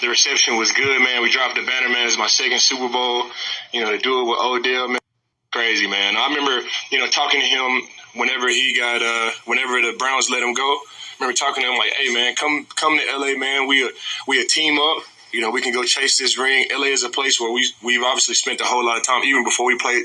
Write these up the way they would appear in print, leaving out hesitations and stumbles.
The reception was good, man. We dropped the banner, man. It's my second Super Bowl. To do it with Odell, man, crazy, man. I remember, talking to him whenever whenever the Browns let him go. I remember talking to him like, hey, man, come to LA, man. We a team up. We can go chase this ring. LA is a place where we've obviously spent a whole lot of time, even before we played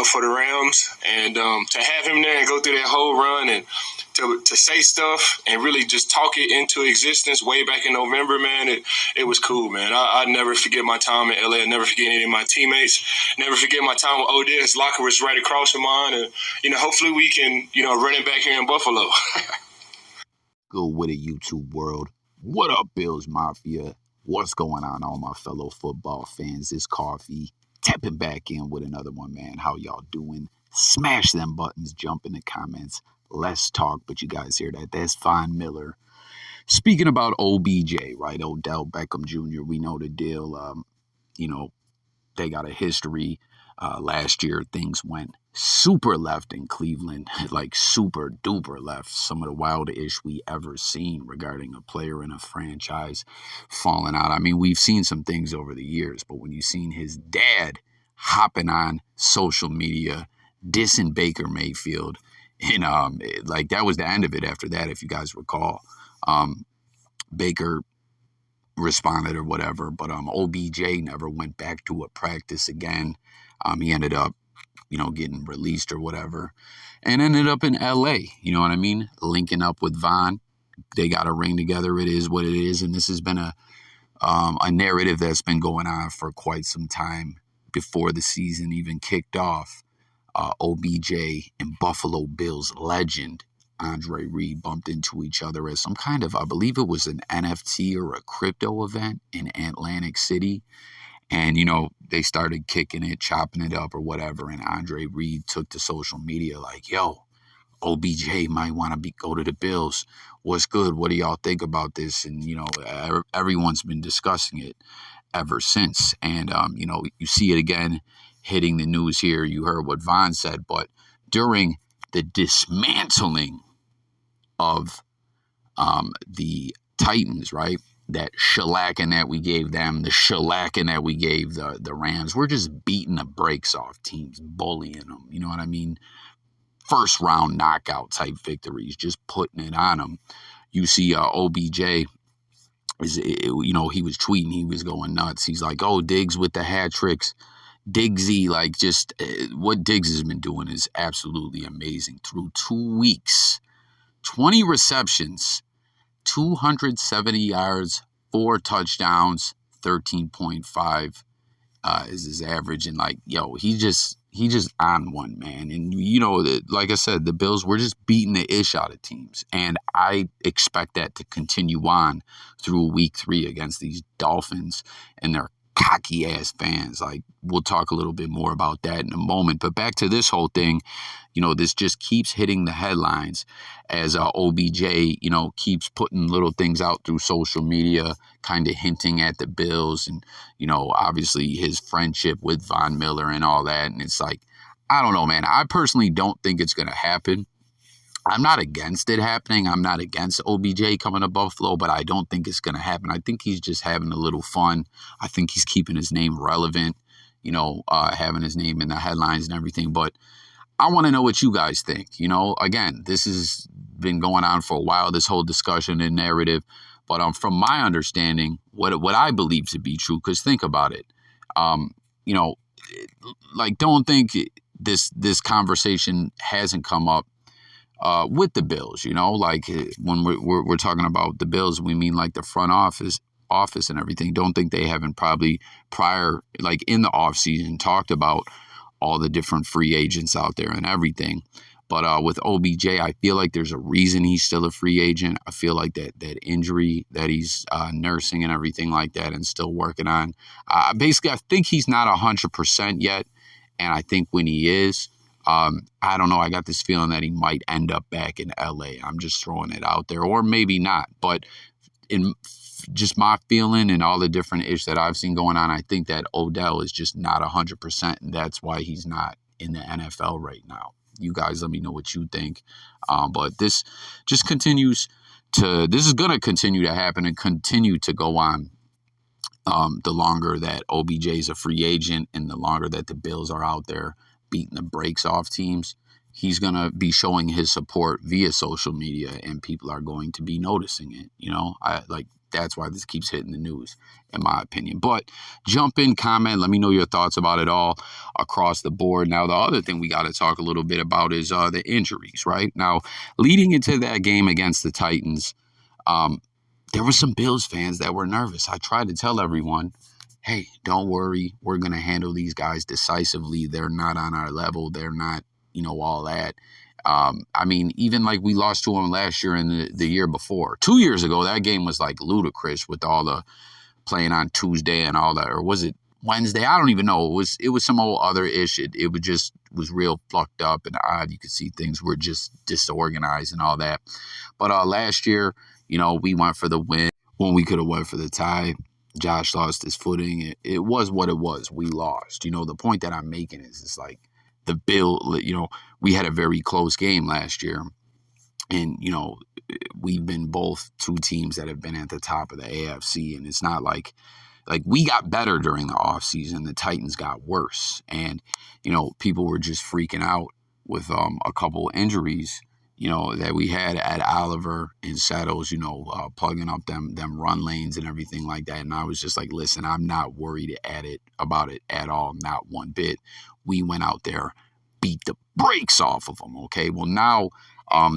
for the Rams. And to have him there and go through that whole run and to say stuff and really just talk it into existence way back in November, man, it was cool, man. I never forget my time in LA. I never forget any of my teammates. Never forget my time with Odell. His locker was right across from mine. And, hopefully we can, run it back here in Buffalo. Good with it, YouTube world. What up, Bills Mafia? What's going on, all my fellow football fans? It's Coffee, tapping back in with another one, man. How y'all doing? Smash them buttons, jump in the comments. Let's talk, but you guys hear that. That's Von Miller. Speaking about OBJ, right? Odell Beckham Jr., we know the deal. They got a history. Last year, things went super left in Cleveland, like super duper left. Some of the wildest we ever seen regarding a player in a franchise falling out. I mean, we've seen some things over the years, but when you've seen his dad hopping on social media, dissing Baker Mayfield, and that was the end of it after that, if you guys recall. Baker responded or whatever, but OBJ never went back to a practice again. He ended up, getting released or whatever, and ended up in LA, you know what I mean? Linking up with Von. They got a ring together. It is what it is. And this has been a narrative that's been going on for quite some time before the season even kicked off. OBJ and Buffalo Bills legend Andre Reed bumped into each other at some kind of, I believe it was an NFT or a crypto event in Atlantic City. And, they started kicking it, chopping it up or whatever. And Andre Reed took to social media like, yo, OBJ might want to go to the Bills. What's good? What do y'all think about this? And, everyone's been discussing it ever since. And, you see it again hitting the news here. You heard what Von said. But during the dismantling of the Titans, right? That shellacking that we gave them, the shellacking that we gave the Rams. We're just beating the brakes off teams, bullying them. You know what I mean? First round knockout type victories, just putting it on them. You see OBJ, he was tweeting, he was going nuts. He's like, oh, Diggs with the hat tricks. Diggsy, what Diggs has been doing is absolutely amazing. Through 2 weeks, 20 receptions, 270 yards, 4 touchdowns, 13.5 is his average. And he just on one, man. And like I said, the Bills were just beating the ish out of teams. And I expect that to continue on through week 3 against these Dolphins and their cocky ass fans. We'll talk a little bit more about that in a moment. But back to this whole thing, this just keeps hitting the headlines as OBJ, keeps putting little things out through social media, kind of hinting at the Bills and, obviously his friendship with Von Miller and all that. And it's like, I don't know, man. I personally don't think it's going to happen. I'm not against it happening. I'm not against OBJ coming to Buffalo, but I don't think it's going to happen. I think he's just having a little fun. I think he's keeping his name relevant, having his name in the headlines and everything. But I want to know what you guys think. Again, this has been going on for a while, this whole discussion and narrative. But from my understanding, what I believe to be true, because think about it, don't think this conversation hasn't come up with the Bills, when we're talking about the Bills, we mean like the front office and everything. Don't think they haven't probably prior, in the off season, talked about all the different free agents out there and everything. But with OBJ, I feel like there's a reason he's still a free agent. I feel like that injury that he's nursing and everything like that and still working on. Basically, I think he's not 100% yet. And I think when he is, I don't know. I got this feeling that he might end up back in LA. I'm just throwing it out there, or maybe not. But in just my feeling and all the different ish that I've seen going on, I think that Odell is just not 100%, and that's why he's not in the NFL right now. You guys let me know what you think. But this just continues this is going to continue to happen and continue to go on the longer that OBJ is a free agent and the longer that the Bills are out there beating the brakes off teams, he's going to be showing his support via social media, and people are going to be noticing it. That's why this keeps hitting the news, in my opinion. But jump in, comment, let me know your thoughts about it all across the board. Now, the other thing we got to talk a little bit about is the injuries, right? Now, leading into that game against the Titans, there were some Bills fans that were nervous. I tried to tell everyone, hey, don't worry. We're going to handle these guys decisively. They're not on our level. They're not, all that. Even like we lost to them last year and the year before. 2 years ago, that game was like ludicrous with all the playing on Tuesday and all that. Or was it Wednesday? I don't even know. It was some old other ish. It was real fucked up and odd. You could see things were just disorganized and all that. But last year, we went for the win when we could have went for the tie. Josh lost his footing. It was what it was. We lost. The point that I'm making is it's like the Bill, we had a very close game last year. And, we've been both two teams that have been at the top of the AFC. And it's not like we got better during the offseason. The Titans got worse. And, people were just freaking out with a couple injuries, that we had at Oliver and Settles, plugging up them run lanes and everything like that. And I was just like, listen, I'm not worried about it at all, not one bit. We went out there, beat the brakes off of them, okay? Well, now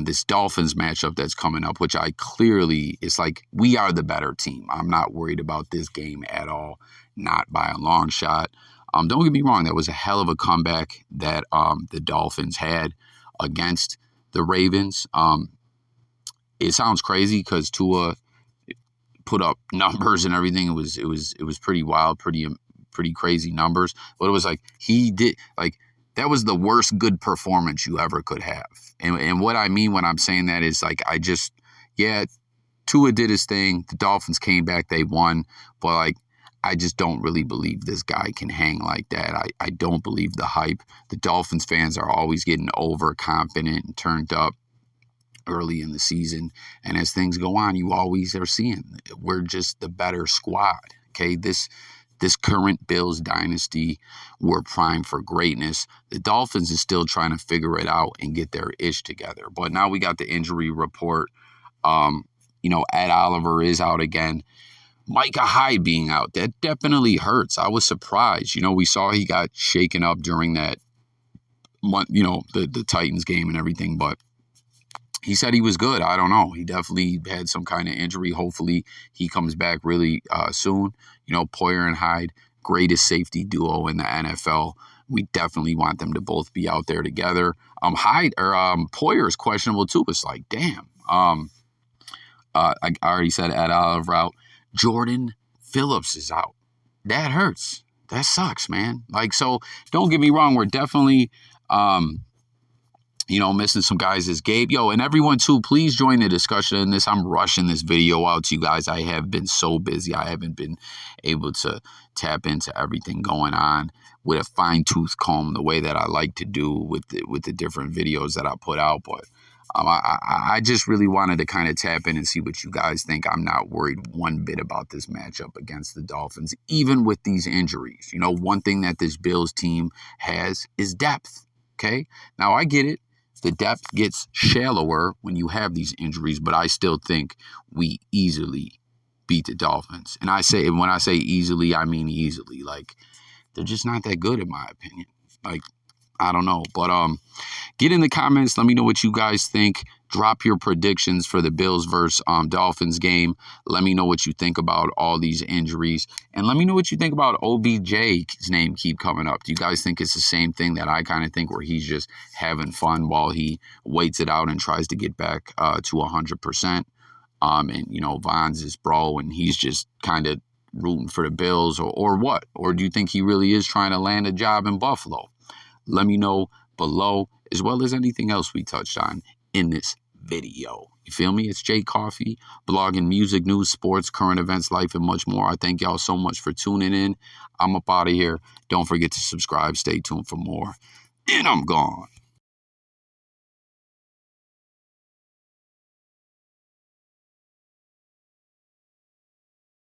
this Dolphins matchup that's coming up, which it's like we are the better team. I'm not worried about this game at all, not by a long shot. Don't get me wrong, that was a hell of a comeback that the Dolphins had against the Ravens. It sounds crazy because Tua put up numbers and everything. It was pretty wild, pretty crazy numbers. But it was like that was the worst good performance you ever could have. And what I mean when I'm saying that is Tua did his thing. The Dolphins came back, they won. But I just don't really believe this guy can hang like that. I don't believe the hype. The Dolphins fans are always getting overconfident and turned up early in the season. And as things go on, you always are seeing we're just the better squad. Okay, this current Bills dynasty, we're primed for greatness. The Dolphins is still trying to figure it out and get their ish together. But now we got the injury report. Ed Oliver is out again. Micah Hyde being out, that definitely hurts. I was surprised. We saw he got shaken up during that month, the Titans game and everything, but he said he was good. I don't know. He definitely had some kind of injury. Hopefully he comes back really soon. Poyer and Hyde, greatest safety duo in the NFL. We definitely want them to both be out there together. Poyer is questionable too. It's like, damn. I already said Ed Oliver out. Jordan Phillips is out. That hurts. That sucks, man. So don't get me wrong. We're definitely, missing some guys as Gabe. And everyone too, please join the discussion in this. I'm rushing this video out to you guys. I have been so busy. I haven't been able to tap into everything going on with a fine-tooth comb the way that I like to do with the different videos that I put out. But I just really wanted to kind of tap in and see what you guys think. I'm not worried one bit about this matchup against the Dolphins, even with these injuries. One thing that this Bills team has is depth, okay? Now, I get it. The depth gets shallower when you have these injuries, but I still think we easily beat the Dolphins. And when I say easily, I mean easily. They're just not that good, in my opinion. I don't know. But get in the comments. Let me know what you guys think. Drop your predictions for the Bills versus Dolphins game. Let me know what you think about all these injuries. And let me know what you think about OBJ's name keep coming up. Do you guys think it's the same thing that I kind of think, where he's just having fun while he waits it out and tries to get back to 100%? Von's his bro, and he's just kind of rooting for the Bills, or what? Or do you think he really is trying to land a job in Buffalo? Let me know below, as well as anything else we touched on in this video. You feel me? It's Jay Coffee, blogging music, news, sports, current events, life, and much more. I thank y'all so much for tuning in. I'm up out of here. Don't forget to subscribe. Stay tuned for more. And I'm gone.